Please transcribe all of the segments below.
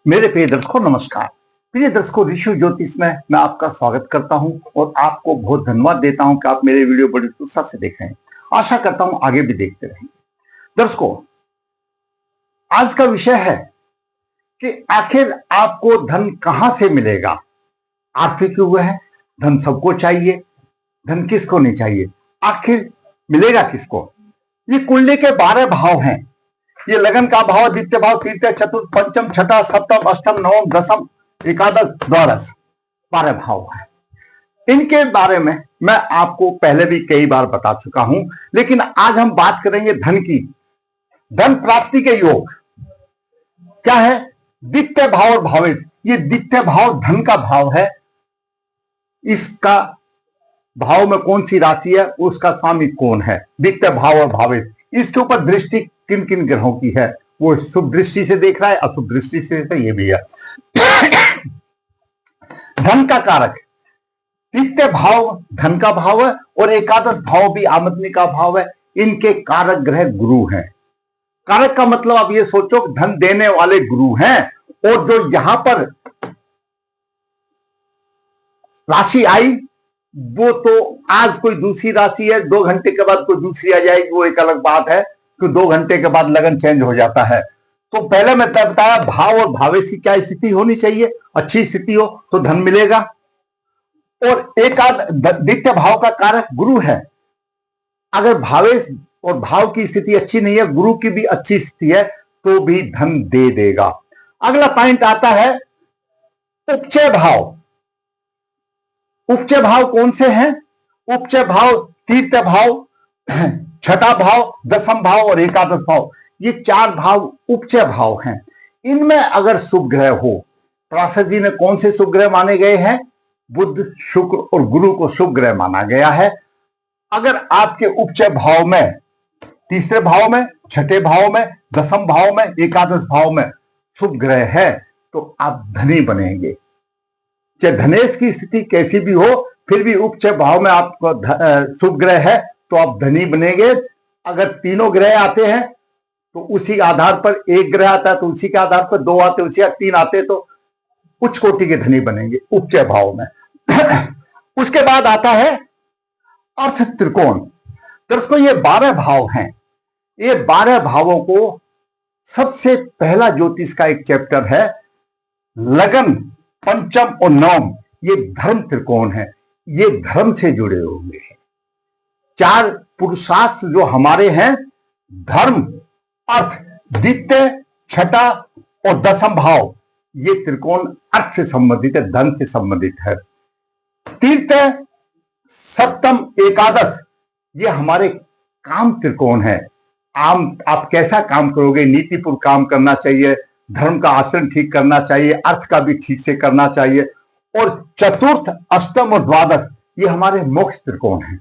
मेरे प्रिय दर्शकों नमस्कार। प्रिय दर्शकों, ऋषि ज्योतिष में मैं आपका स्वागत करता हूं और आपको बहुत धन्यवाद देता हूं कि आप मेरे वीडियो बड़ी उत्साह से देख रहे हैं। आशा करता हूं आगे भी देखते रहेंगे। दर्शकों, आज का विषय है कि आखिर आपको धन कहां से मिलेगा। आर्थिक युग है, धन सबको चाहिए, धन किसको नहीं चाहिए, आखिर मिलेगा किसको। ये कुंडली के 12 भाव हैं। ये लगन का भाव, द्वितीय भाव, तृतीय, चतुर्थ, पंचम, छठा, सप्तम, अष्टम, नवम, दसम, एकादश, द्वादश 12 भाव है। इनके बारे में मैं आपको पहले भी कई बार बता चुका हूं, लेकिन आज हम बात करेंगे धन की। धन प्राप्ति के योग क्या है? द्वितीय भाव और भावेश। ये द्वितीय भाव धन का भाव है। इसका भाव में कौन सी राशि है, उसका स्वामी कौन है? द्वितीय भाव और भावेश। इसके ऊपर दृष्टि किन किन ग्रहों की है? वो शुभ दृष्टि से देख रहा है, अशुभ दृष्टि से देख रहा है, ये भी है। धन का कारक द्वितीय भाव धन का भाव है और एकादश भाव भी आमदनी का भाव है। इनके कारक ग्रह गुरु हैं। कारक का मतलब आप ये सोचो, धन देने वाले गुरु हैं। और जो यहां पर राशि आई वो तो आज कोई दूसरी राशि है, 2 घंटे के बाद कोई दूसरी आ जाएगी, वो एक अलग बात है कि 2 घंटे के बाद लगन चेंज हो जाता है। तो पहले मैं बताया भाव और भावेश की क्या स्थिति होनी चाहिए। अच्छी स्थिति हो तो धन मिलेगा। और एकाद द्वितीय भाव का कारक गुरु है। अगर भावेश और भाव की स्थिति अच्छी नहीं है, गुरु की भी अच्छी स्थिति है, तो भी धन दे देगा। अगला पॉइंट आता है उपचय भाव। उपचय भाव कौन से हैं? उपचय भाव तृतीय भाव, छठा भाव, दसम भाव और एकादश भाव, ये 4 भाव उपचय भाव हैं। इनमें अगर शुभ ग्रह हो, पराशर जी ने कौन से शुभ ग्रह माने गए हैं? बुध, शुक्र और गुरु को शुभ ग्रह माना गया है। अगर आपके उपचय भाव में, तीसरे भाव में, छठे भाव में, दसम भाव में, एकादश भाव में शुभ ग्रह है तो आप धनी बनेंगे। चाहे धनेश की स्थिति कैसी भी हो, फिर भी उपचय भाव में आपको शुभ ग्रह है तो आप धनी बनेंगे। अगर तीनों ग्रह आते हैं तो उसी आधार पर, एक ग्रह आता है तो उसी के आधार पर 2 आते, उसी 3 आते तो उच्च कोटि के धनी बनेंगे उपचय भाव में। उसके बाद आता है अर्थ त्रिकोण। दर्शकों, ये 12 भाव हैं। ये 12 भावों को सबसे पहला ज्योतिष का एक चैप्टर है लगन, पंचम और नवम, ये धर्म त्रिकोण है। ये धर्म से जुड़े हुए हैं। 4 पुरुषार्थ जो हमारे हैं, धर्म, अर्थ, द्वितीय, छठा और दसम भाव, ये त्रिकोण अर्थ से संबंधित है, धन से संबंधित है। तृतीय, सप्तम, एकादश, ये हमारे काम त्रिकोण है। आप कैसा काम करोगे, नीतिपूर्ण काम करना चाहिए, धर्म का आचरण ठीक करना चाहिए, अर्थ का भी ठीक से करना चाहिए। और चतुर्थ, अष्टम और द्वादश, ये हमारे मोक्ष त्रिकोण हैं।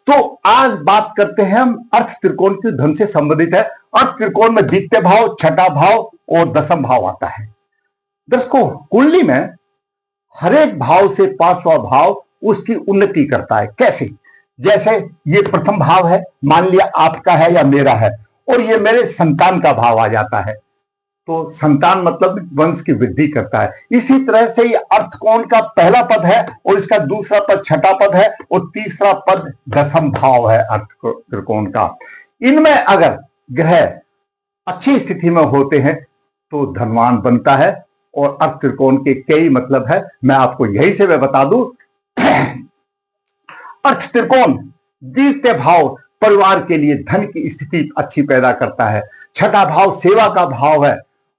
तो आज बात करते हैं हम अर्थ त्रिकोण की, धन से संबंधित है। अर्थ त्रिकोण में द्वितीय भाव, छठा भाव और दसम भाव आता है। दर्शकों, कुंडली में हर एक भाव से 5वां भाव उसकी उन्नति करता है। कैसे? जैसे ये प्रथम भाव है, मान लिया आपका है या मेरा है, और ये मेरे संतान का भाव आ जाता है, तो संतान मतलब वंश की वृद्धि करता है। इसी तरह से ये अर्थकोण का पहला पद है और इसका दूसरा पद छठा पद है और तीसरा पद दसम भाव है अर्थ त्रिकोण का। इनमें अगर ग्रह अच्छी स्थिति में होते हैं तो धनवान बनता है। और अर्थ त्रिकोण के कई मतलब है, मैं आपको यही से मैं बता दूं। अर्थ त्रिकोण द्वितीय भाव परिवार के लिए धन की स्थिति अच्छी पैदा करता है। छठा भाव सेवा का भाव है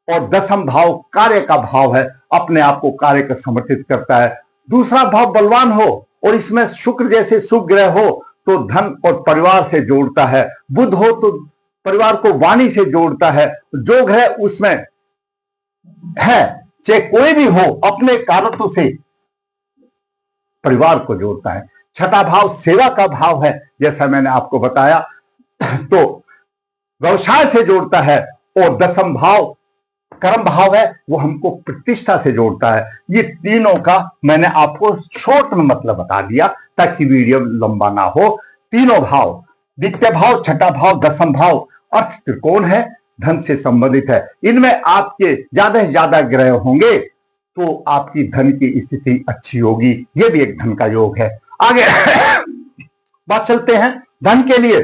और दसम भाव कार्य का भाव है, अपने आप को कार्य का समर्पित करता है। दूसरा भाव बलवान हो और इसमें शुक्र जैसे शुभ ग्रह हो तो धन और परिवार से जोड़ता है। बुध हो तो परिवार को वाणी से जोड़ता है। जो ग्रह उसमें है, चाहे कोई भी हो, अपने कारत्व से परिवार को जोड़ता है। छठा भाव सेवा का भाव है, जैसा मैंने आपको बताया, तो व्यवसाय से जोड़ता है। और दसम भाव कर्म भाव है, वो हमको प्रतिष्ठा से जोड़ता है। ये तीनों का मैंने आपको शॉर्ट में मतलब बता दिया ताकि वीडियो लंबा ना हो। तीनों भाव, द्वितीय भाव, छठा भाव, दसम भाव अर्थ त्रिकोण है। धन से संबंधित है। इनमें आपके ज्यादा से ज्यादा ग्रह होंगे तो आपकी धन की स्थिति अच्छी होगी। यह भी एक धन का योग है। आगे बात चलते हैं। धन के लिए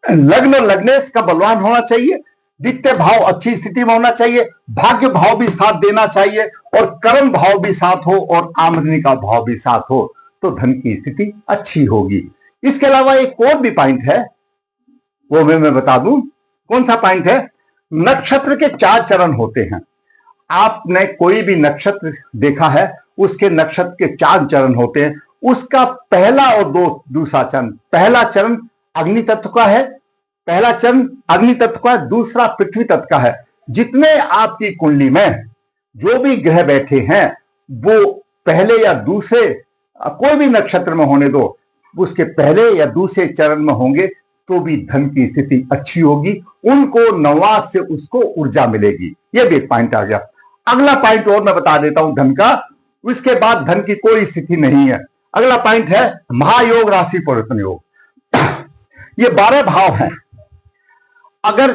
लग्न और लग्नेश का बलवान होना चाहिए, द्वितीय भाव अच्छी स्थिति में होना चाहिए, भाग्य भाव भी साथ देना चाहिए और कर्म भाव भी साथ हो और आमदनी का भाव भी साथ हो तो धन की स्थिति अच्छी होगी। इसके अलावा एक और भी पॉइंट है, वो मैं बता दूं। कौन सा पॉइंट है? नक्षत्र के 4 चरण होते हैं। आपने कोई भी नक्षत्र देखा है, उसके नक्षत्र के 4 चरण होते हैं। उसका पहला और दूसरा चरण, पहला चरण अग्नि तत्व का है, पहला चरण अग्नि तत्व का है, दूसरा पृथ्वी तत्व का है। जितने आपकी कुंडली में जो भी ग्रह बैठे हैं वो पहले या दूसरे, कोई भी नक्षत्र में होने दो, उसके पहले या दूसरे चरण में होंगे तो भी धन की स्थिति अच्छी होगी। उनको नवाज से उसको ऊर्जा मिलेगी। यह भी एक पॉइंट आ गया। अगला पॉइंट और मैं बता देता हूं धन का, उसके बाद धन की कोई स्थिति नहीं है। अगला पॉइंट है महायोग राशि परिवर्तन योग। ये 12 भाव हैं। अगर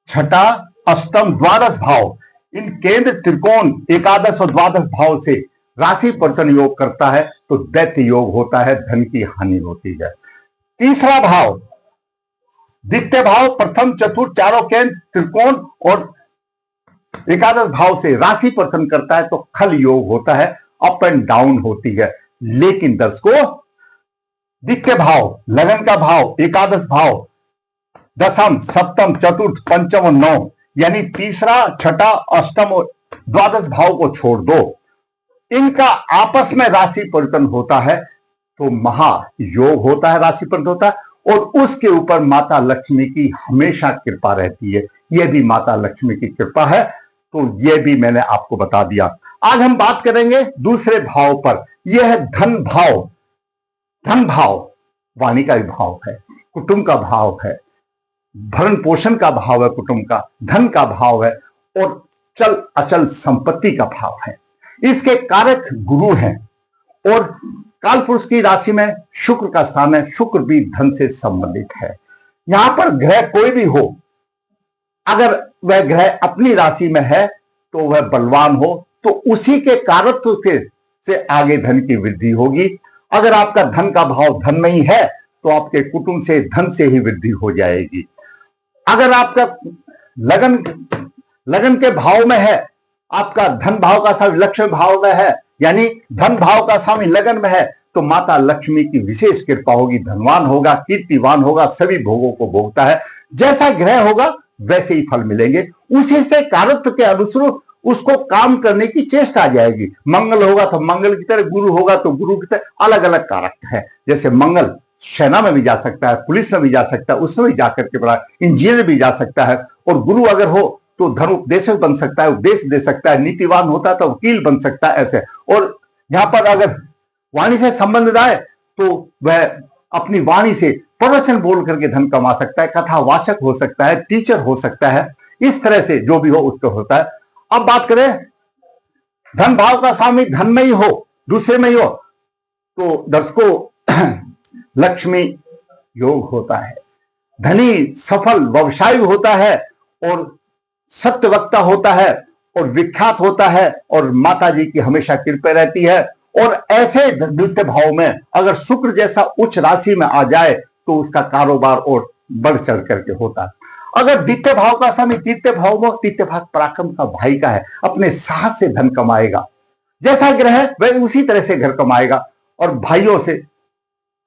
छठा, अष्टम, द्वादश भाव, इन केंद्र, त्रिकोण, एकादश और द्वादश भाव से राशि परिवर्तन योग करता है तो दैत्य योग होता है, धन की हानि होती है। तीसरा भाव, द्वितीय भाव, प्रथम, चतुर्थ, चारों केंद्र, त्रिकोण और एकादश भाव से राशि परिवर्तन करता है तो खल योग होता है, अप एंड डाउन होती है। लेकिन दर्शकों, द्वितीय भाव, लगन का भाव, एकादश भाव, दशम, सप्तम, चतुर्थ, पंचम और नौ, यानी तीसरा, छठा, अष्टम और द्वादश भाव को छोड़ दो, इनका आपस में राशि परिवर्तन होता है तो महायोग होता है, राशि परिवर्तन होता है। और उसके ऊपर माता लक्ष्मी की हमेशा कृपा रहती है। यह भी माता लक्ष्मी की कृपा है, तो यह भी मैंने आपको बता दिया। आज हम बात करेंगे दूसरे भाव पर। यह है धन भाव। धन भाव वाणी का भी भाव है, कुटुंब का भाव है, भरण पोषण का भाव है, कुटुंब का, धन का भाव है और चल अचल संपत्ति का भाव है। इसके कारक गुरु हैं और काल पुरुष की राशि में शुक्र का स्थान है। शुक्र भी धन से संबंधित है। यहां पर ग्रह कोई भी हो, अगर वह ग्रह अपनी राशि में है तो वह बलवान हो तो उसी के कारत्व के से आगे धन की वृद्धि होगी। अगर आपका धन का भाव धन में ही है तो आपके कुटुंब से धन से ही वृद्धि हो जाएगी। अगर आपका लगन के भाव में है, आपका धन भाव का स्वामी लक्ष्मी भाव में है, यानी धन भाव का स्वामी लगन में है तो माता लक्ष्मी की विशेष कृपा होगी, धनवान होगा, कीर्तिवान होगा, सभी भोगों को भोगता है। जैसा ग्रह होगा वैसे ही फल मिलेंगे। उसी से कारत्व के अनुसार उसको काम करने की चेष्टा आ जाएगी। मंगल होगा तो मंगल की तरह, गुरु होगा तो गुरु की तरह, अलग अलग कारक है। जैसे मंगल सेना में भी जा सकता है, पुलिस में भी जा सकता है, उसमें भी जाकर के बड़ा इंजीनियर भी जा सकता है। और गुरु अगर हो तो धर्म उपदेशक बन सकता है, उपदेश दे सकता है, नीतिवान होता है तो वकील बन सकता है, ऐसे। और यहां पर अगर वाणी से संबंधित आए तो वह अपनी वाणी से प्रवचन बोल करके धन कमा सकता है, कथावाचक हो सकता है, टीचर हो सकता है। इस तरह से जो भी हो उसको होता है। अब बात करें धन भाव का स्वामी धन में ही हो, दूसरे में ही हो, तो दर्शकों लक्ष्मी योग होता है। धनी सफल व्यवसायी होता है और सत्यवक्ता होता है और विख्यात होता है और माता जी की हमेशा कृपा रहती है। और ऐसे द्वितीय भाव में अगर शुक्र जैसा उच्च राशि में आ जाए तो उसका कारोबार और बढ़ चढ़ करके होता है। अगर द्वितीय भाव का स्वामी तृतीय भाव में, तृतीय भाव पराक्रम का भाई का है, अपने साहस से धन कमाएगा। जैसा ग्रह है वह उसी तरह से घर कमाएगा और भाइयों से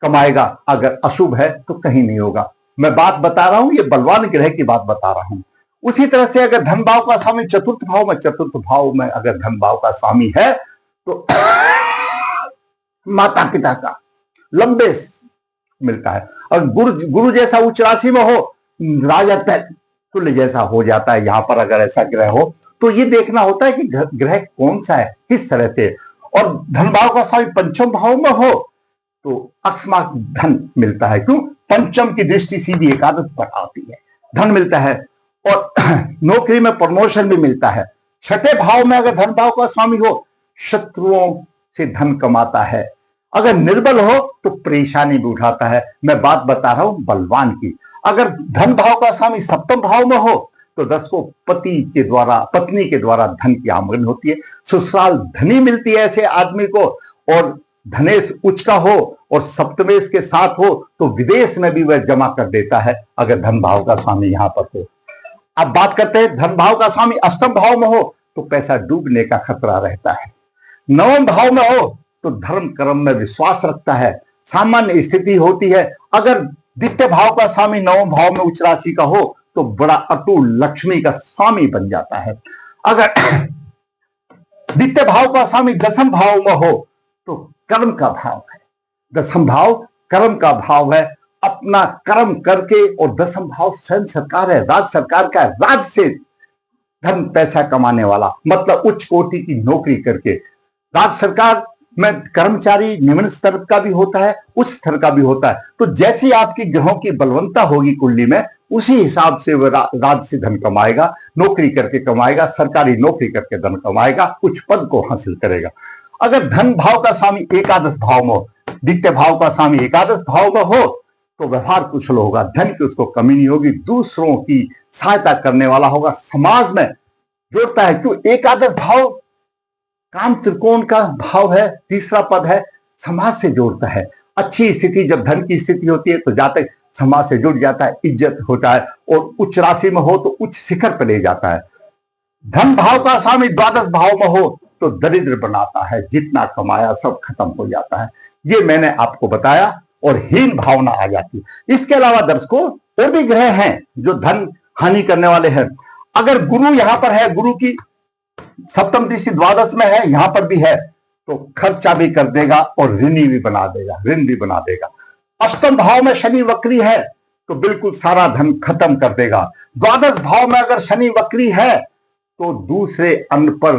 कमाएगा। अगर अशुभ है तो कहीं नहीं होगा। मैं बात बता रहा हूं, ये बलवान ग्रह की बात बता रहा हूं। उसी तरह से अगर धन भाव का स्वामी चतुर्थ भाव में, चतुर्थ भाव में अगर धन भाव का स्वामी है तो माता पिता का लंबे मिलता है। और गुरु जैसा उच्च राशि में हो, राजा तुल्य जैसा हो जाता है। यहां पर अगर ऐसा ग्रह हो तो ये देखना होता है कि ग्रह कौन सा है, किस तरह से। और धन भाव का स्वामी पंचम भाव में हो तो अकस्मात धन मिलता है। क्यों? पंचम की दृष्टि सीधी एकादश पर आती है, धन मिलता है और नौकरी में प्रमोशन भी मिलता है। छठे भाव में अगर धन भाव का स्वामी हो, शत्रुओं से धन कमाता है। अगर निर्बल हो तो परेशानी भी उठाता है। मैं बात बता रहा हूं बलवान की। अगर धन भाव का स्वामी सप्तम भाव में हो तो 10 को पत्नी के द्वारा धन की आमदनी होती है, ससुराल धनी मिलती है ऐसे आदमी को, और धनेश उच्च का हो और सप्तमेश के साथ हो तो विदेश में भी वह जमा कर देता है अगर धन भाव का स्वामी यहां पर हो। अब बात करते हैं धन भाव का स्वामी अष्टम भाव में हो तो पैसा डूबने का खतरा रहता है। नवम भाव में हो तो धर्म कर्म में विश्वास रखता है, सामान्य स्थिति होती है। अगर द्वितीय भाव का स्वामी नवम भाव में उच्च राशि का हो तो बड़ा अटूट लक्ष्मी का स्वामी बन जाता है। अगर द्वितीय भाव का स्वामी दसम भाव में हो तो कर्म का भाव है, दसम भाव कर्म का भाव है, अपना कर्म करके, और दसम भाव स्वयं सरकार है, राज सरकार का है, राज से धन पैसा कमाने वाला, मतलब उच्च कोटि की नौकरी करके। राज सरकार में कर्मचारी निम्न स्तर का भी होता है, उच्च स्तर का भी होता है। तो जैसी आपकी ग्रहों की बलवंता होगी कुंडली में, उसी हिसाब से वह राज से धन कमाएगा, नौकरी करके कमाएगा, सरकारी नौकरी करके धन कमाएगा, उच्च पद को हासिल करेगा। अगर धन भाव का स्वामी एकादश भाव में हो, द्वितीय भाव का स्वामी एकादश भाव में हो तो व्यवहार कुशल होगा, धन की उसको कमी नहीं होगी, दूसरों की सहायता करने वाला होगा, समाज में जोड़ता है। क्यों? एकादश भाव काम त्रिकोण का भाव है, तीसरा पद है, समाज से जोड़ता है। अच्छी स्थिति, जब धन की स्थिति होती है तो जातक समाज से जुड़ जाता है, इज्जत होता है, और उच्च राशि में हो तो उच्च शिखर पर ले जाता है। धन भाव का स्वामी द्वादश भाव में हो तो दरिद्र बनाता है, जितना कमाया सब खत्म हो जाता है। ये मैंने आपको बताया, और हीन भावना आ जाती है। इसके अलावा दर्शकों और भी ग्रह हैं जो धन हानि करने वाले हैं। अगर गुरु यहां पर है, गुरु की सप्तम दृष्टि द्वादश में है, यहां पर भी है, तो खर्चा भी कर देगा और ऋणी भी बना देगा, ऋण भी बना देगा। अष्टम भाव में शनि वक्री है तो बिल्कुल सारा धन खत्म कर देगा। द्वादश भाव में अगर शनि वक्री है तो दूसरे अन्न पर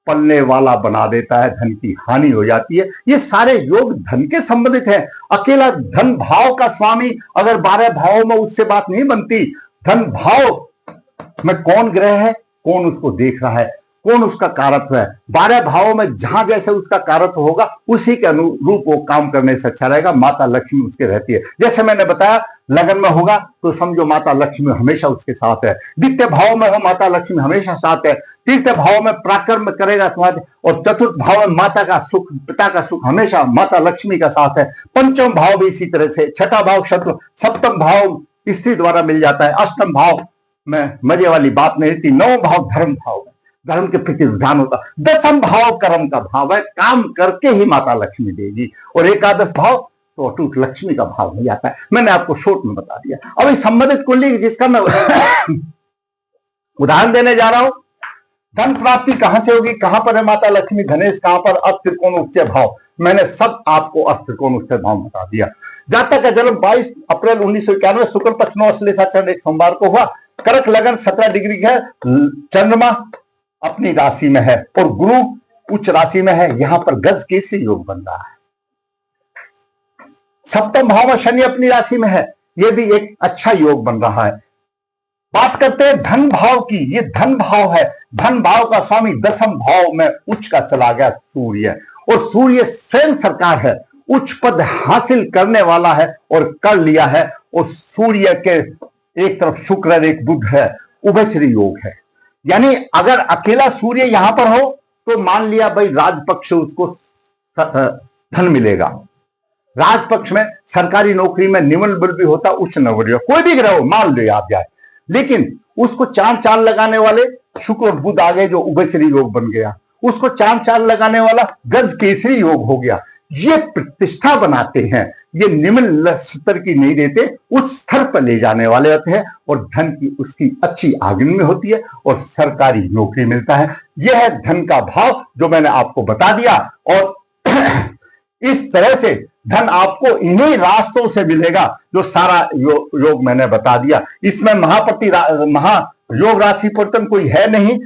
पलने वाला बना देता है, धन की हानि हो जाती है। ये सारे योग धन के संबंधित हैं। अकेला धन भाव का स्वामी अगर 12 भावों में, उससे बात नहीं बनती। धन भाव में कौन ग्रह है, कौन उसको देख रहा है, कौन उसका कारत्व है। 12 भावों में जहां जैसे उसका कारत्व होगा उसी के अनुरूप वो काम करने से अच्छा रहेगा। माता लक्ष्मी उसके रहती है। जैसे मैंने बताया, लगन में होगा तो समझो माता लक्ष्मी हमेशा उसके साथ है। द्वितीय भाव में हो, माता लक्ष्मी हमेशा साथ है। तृतीय भाव में पराक्रम करेगा तुम्हारे, और चतुर्थ भाव में माता का सुख, पिता का सुख, हमेशा माता लक्ष्मी का साथ है। पंचम भाव भी इसी तरह से, छठा भाव शत्रु, सप्तम भाव स्त्री द्वारा मिल जाता है, अष्टम भाव में मजे वाली बात नहीं रहती, नौ भाव धर्म भाव है, धर्म के प्रति रुझान होता। दसम भाव कर्म का भाव है, काम करके ही माता लक्ष्मी देगी, और एकादश भाव तो अटूट लक्ष्मी का भाव हो जाता है। मैंने आपको शॉर्ट में बता दिया। अब इस संबंधित कुंडली जिसका मैं उदाहरण देने जा रहा हूं, धन प्राप्ति कहां से होगी, कहां पर है माता लक्ष्मी, धनेश कहां पर, अर्थ त्रिकोण उच्च भाव, मैंने सब आपको अर्थ त्रिकोण उच्च भाव बता दिया। जातक का जन्म 22 अप्रैल 1991 शुक्ल पक्ष 9 श्लेषाचरण एक सोमवार को हुआ। कर्क लगन 17 डिग्री है, चंद्रमा अपनी राशि में है और गुरु उच्च राशि में है। यहां पर गज केसरी योग बन रहा है। सप्तम भाव में शनि अपनी राशि में है, यह भी एक अच्छा योग बन रहा है। बात करते हैं धन भाव की। ये धन भाव है, धन भाव का स्वामी दसम भाव में उच्च का चला गया सूर्य, और सूर्य स्वयं सरकार है, उच्च पद हासिल करने वाला है और कर लिया है। और सूर्य के एक तरफ शुक्र है, एक बुध है, उभयश्री योग है। यानी अगर अकेला सूर्य यहां पर हो तो मान लिया भाई राजपक्ष उसको धन मिलेगा। राजपक्ष में सरकारी नौकरी में निम्न बल भी होता, उच्च न बल, कोई भी ग्रह हो, मान लो आप जाए, लेकिन उसको चांद चांद लगाने वाले शुक्र और बुध आ गए जो उभयश्री योग बन गया। उसको चांद चांद लगाने वाला गज केसरी योग हो गया। ये प्रतिष्ठा बनाते हैं, ये निम्न स्तर की नहीं देते, उच्च स्तर पर ले जाने वाले होते हैं, और धन की उसकी अच्छी आगमन में होती है और सरकारी नौकरी मिलता है। यह है धन का भाव जो मैंने आपको बता दिया। और इस तरह से धन आपको इन्हीं रास्तों से मिलेगा जो सारा योग मैंने बता दिया। इसमें महायोग राशि परिवर्तन कोई है नहीं।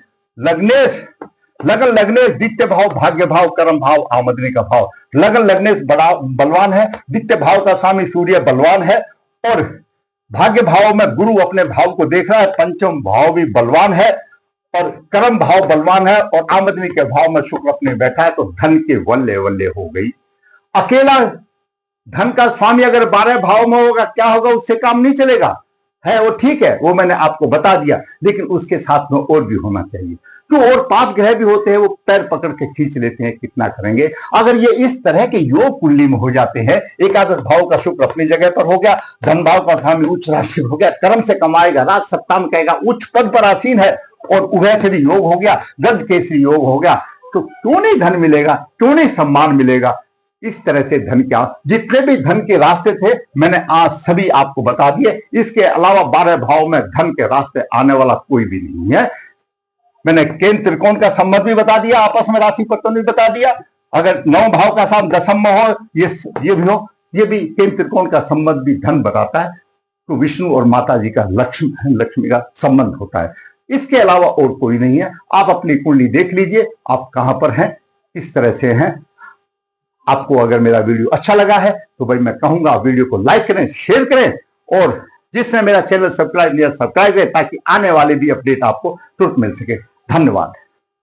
लगन लग्नेश द्वितीय भाव, भाग्य भाव, कर्म भाव, आमदनी का भाव। लगन लग्नेश बड़ा बलवान है, द्वितीय भाव का स्वामी सूर्य बलवान है, और भाग्य भाव में गुरु अपने भाव को देख रहा है, पंचम भाव भी बलवान है, और कर्म भाव बलवान है, और आमदनी के भाव में शुक्र अपने बैठा है। तो धन के वल्ले वल्ले हो गई। अकेला धन का स्वामी अगर 12 भाव में होगा, क्या होगा, उससे काम नहीं चलेगा। है वो ठीक है, वो मैंने आपको बता दिया, लेकिन उसके साथ में और भी होना चाहिए। तो और पाप ग्रह भी होते हैं, वो पैर पकड़ के खींच लेते हैं, कितना करेंगे। अगर ये इस तरह के योग कुंडली में हो जाते हैं, एकादश भाव का शुक्र अपनी जगह पर हो गया, धन भाव का स्वामी उच्च राशि हो गया, कर्म से कमाएगा, राज सप्ताह में कहेगा, उच्च पद पर आसीन है, और उभय श्री योग हो गया, गज केसरी योग हो गया, तो क्यों नहीं धन मिलेगा, क्यों नहीं सम्मान मिलेगा। इस तरह से धन क्या, जितने भी धन के रास्ते थे मैंने आज सभी आपको बता दिए। इसके अलावा 12 भाव में धन के रास्ते आने वाला कोई भी नहीं है। मैंने केंद्र त्रिकोण का संबंध भी बता दिया, आपस में राशि पट्टन भी बता दिया। अगर 9 भाव का साथ दशम में हो, ये भी हो, ये भी केंद्र त्रिकोण का संबंध भी धन बताता है। तो विष्णु और माता जी का लक्ष्मी का संबंध होता है, इसके अलावा और कोई नहीं है। आप अपनी कुंडली देख लीजिए, आप कहां पर हैं, किस तरह से हैं। आपको अगर मेरा वीडियो अच्छा लगा है तो भाई मैं कहूंगा वीडियो को लाइक करें, शेयर करें, और जिसने मेरा चैनल सब्सक्राइब किया सब्सक्राइब करें, ताकि आने वाले भी अपडेट आपको तुरंत मिल सके। धन्यवाद।